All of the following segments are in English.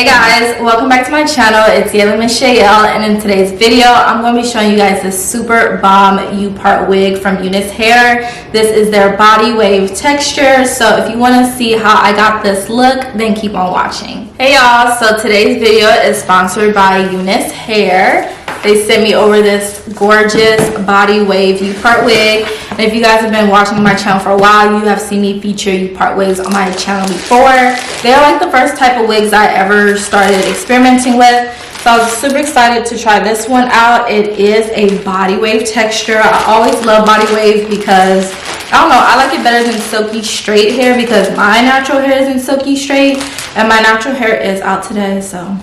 Hey guys, welcome back to my channel. It's Yalon, and in today's video I'm going to be showing you guys this super bomb U-part wig from Unice Hair. This is their body wave texture, so if you want to see how I got this look, then keep on watching. Hey y'all, so today's video is sponsored by Unice Hair. They sent me over this gorgeous body wave U-part wig, and if you guys have been watching my channel for a while, you have seen me feature U-part wigs on my channel before. They're like the first type of wigs I ever started experimenting with, so I was super excited to try this one out. It is a body wave texture. I always love body wave because, I don't know, I like it better than silky straight hair because my natural hair isn't silky straight, and my natural hair is out today, so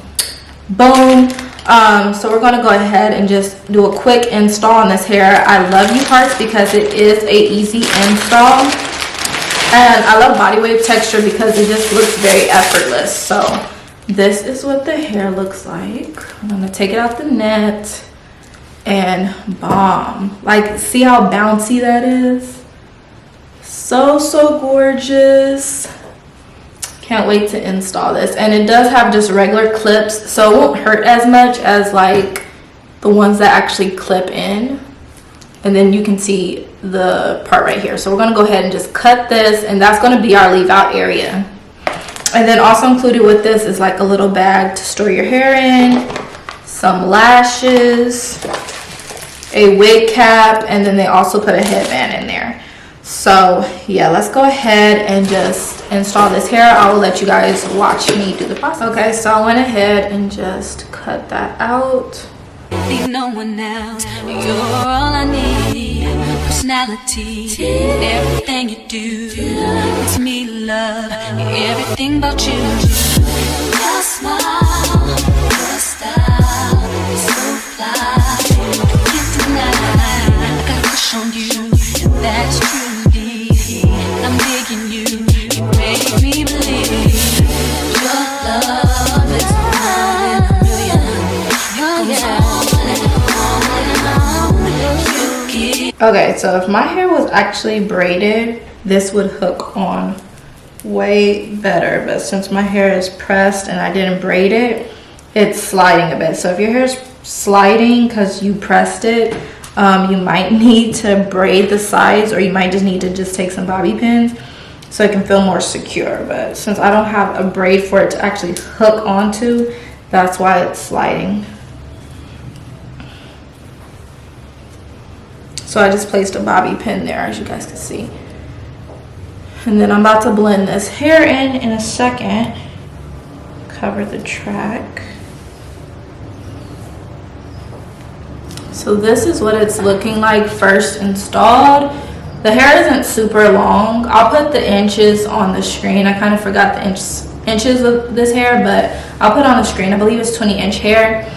boom. So we're going to go ahead and just do a quick install on this hair. I love U-parts because it is a easy install, and I love body wave texture because it just looks very effortless. So this is what the hair looks like. I'm going to take it out the net and bomb. Like, see how bouncy that is? So gorgeous. Can't wait to install this, and it does have just regular clips, so it won't hurt as much as like the ones that actually clip in. And then you can see the part right here, so we're going to go ahead and just cut this, and that's going to be our leave out area. And then also included with this is like a little bag to store your hair in, some lashes, a wig cap, and then they also put a headband in there. So yeah, let's go ahead and just install this hair. I will let you guys watch me do the process. Okay, so I went ahead and just cut that out. Leave no one else. You're all I need. Personality, everything you do makes me love everything about you. Your smile, your style, so fly. Can't deny, I got a crush on you. That's true. I'm digging you. You make me believe your love is more than a million. Okay, so if my hair was actually braided, this would hook on way better, but since my hair is pressed and I didn't braid it, it's sliding a bit. So if your hair is sliding because you pressed it, you might need to braid the sides, or you might just need to just take some bobby pins so it can feel more secure. But since I don't have a braid for it to actually hook onto, that's why it's sliding. So I just placed a bobby pin there, as you guys can see. And then I'm about to blend this hair in a second. Cover the track. So this is what it's looking like first installed. The hair isn't super long. I'll put the inches on the screen. I kind of forgot the inches of this hair, but I'll put it on the screen. I believe it's 20-inch hair.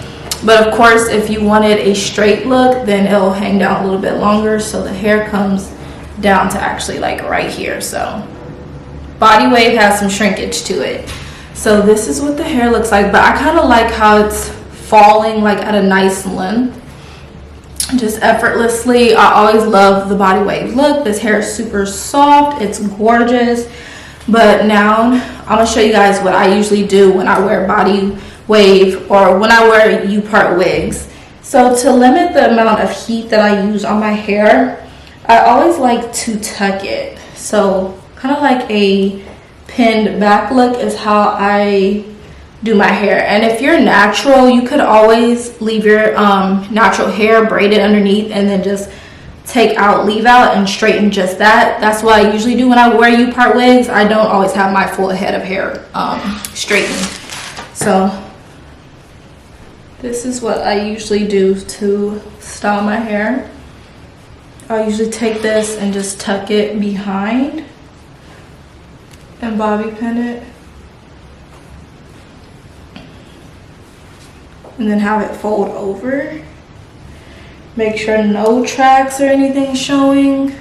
But of course, if you wanted a straight look, then it'll hang down a little bit longer, so the hair comes down to actually like right here. So body wave has some shrinkage to it. So this is what the hair looks like, but I kind of like how it's falling like at a nice length, just effortlessly. I always love the body wave look. This hair is super soft, it's gorgeous. But now I'm gonna show you guys what I usually do when I wear body wave or when I wear U-part wigs. So to limit the amount of heat that I use on my hair, I always like to tuck it. So kind of like a pinned back look is how I do my hair. And if you're natural, you could always leave your natural hair braided underneath and then just take out, leave out, and straighten just that. That's what I usually do when I wear U-part wigs. I don't always have my full head of hair straightened. So this is what I usually do to style my hair. I'll usually take this and just tuck it behind and bobby pin it, and then have it fold over. Make sure no tracks or anything showing,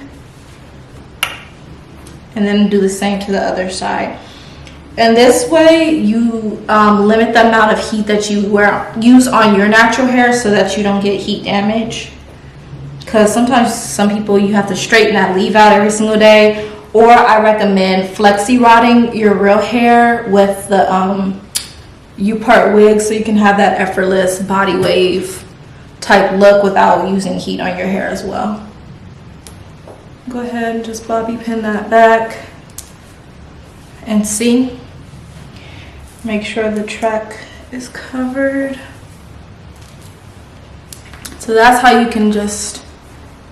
and then do the same to the other side. And this way you limit the amount of heat that you use on your natural hair so that you don't get heat damage, because sometimes some people, you have to straighten that leave out every single day. Or I recommend flexi rodding your real hair with the U-part wig so you can have that effortless body wave type look without using heat on your hair as well. Go ahead and just bobby pin that back and see. Make sure the track is covered. So that's how you can just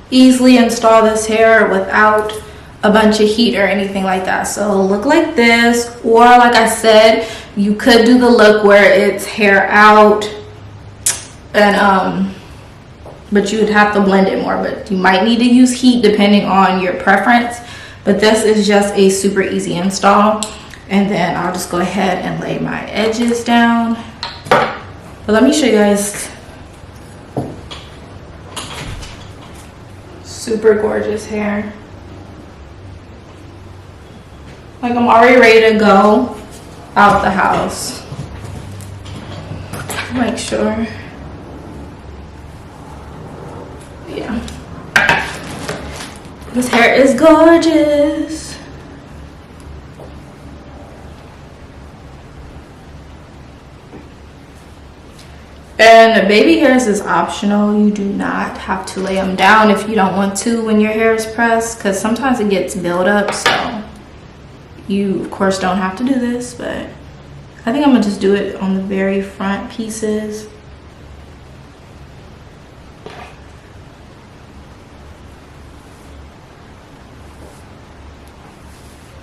easily install this hair without a bunch of heat or anything like that. So look like this, or like I said, you could do the look where it's hair out and but you would have to blend it more, but you might need to use heat depending on your preference. But this is just a super easy install. And then I'll just go ahead and lay my edges down. But let me show you guys. Super gorgeous hair. Like, I'm already ready to go out the house. Make sure. Yeah. This hair is gorgeous. And baby hairs is optional. You do not have to lay them down if you don't want to when your hair is pressed, because sometimes it gets built up. So you of course don't have to do this, but I think I'm gonna just do it on the very front pieces.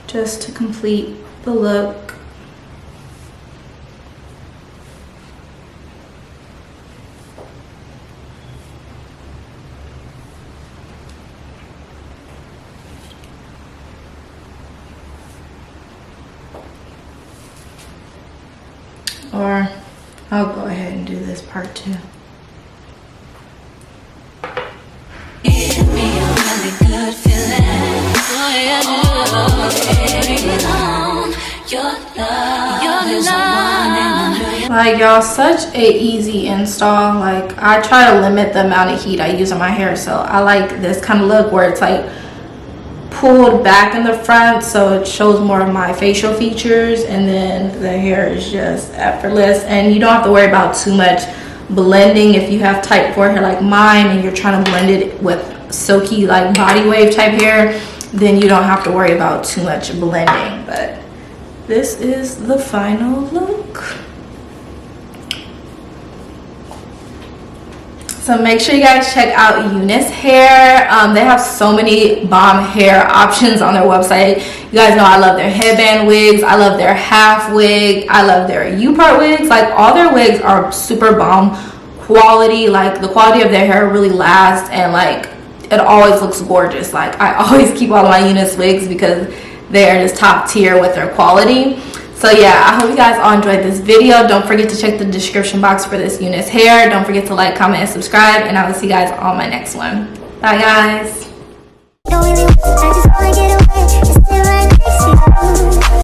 Just to complete the look. Or I'll go ahead and do this part too. Give me a really good feeling. Oh, yeah, your love is one in a million. Like, y'all, such a easy install. Like, I try to limit the amount of heat I use on my hair, so I like this kind of look where it's like pulled back in the front so it shows more of my facial features, and then the hair is just effortless, and you don't have to worry about too much blending. If you have tight forehair like mine and you're trying to blend it with silky like body wave type hair, then you don't have to worry about too much blending. But this is the final look. So make sure you guys check out Unice Hair. They have so many bomb hair options on their website. You guys know I love their headband wigs. I love their half wig. I love their U-part wigs. Like, all their wigs are super bomb quality. Like, the quality of their hair really lasts, and like it always looks gorgeous. Like, I always keep all of my Unice wigs because they're just top tier with their quality. So yeah, I hope you guys all enjoyed this video. Don't forget to check the description box for this Unice hair. Don't forget to like, comment, and subscribe, and I will see you guys on my next one. Bye guys.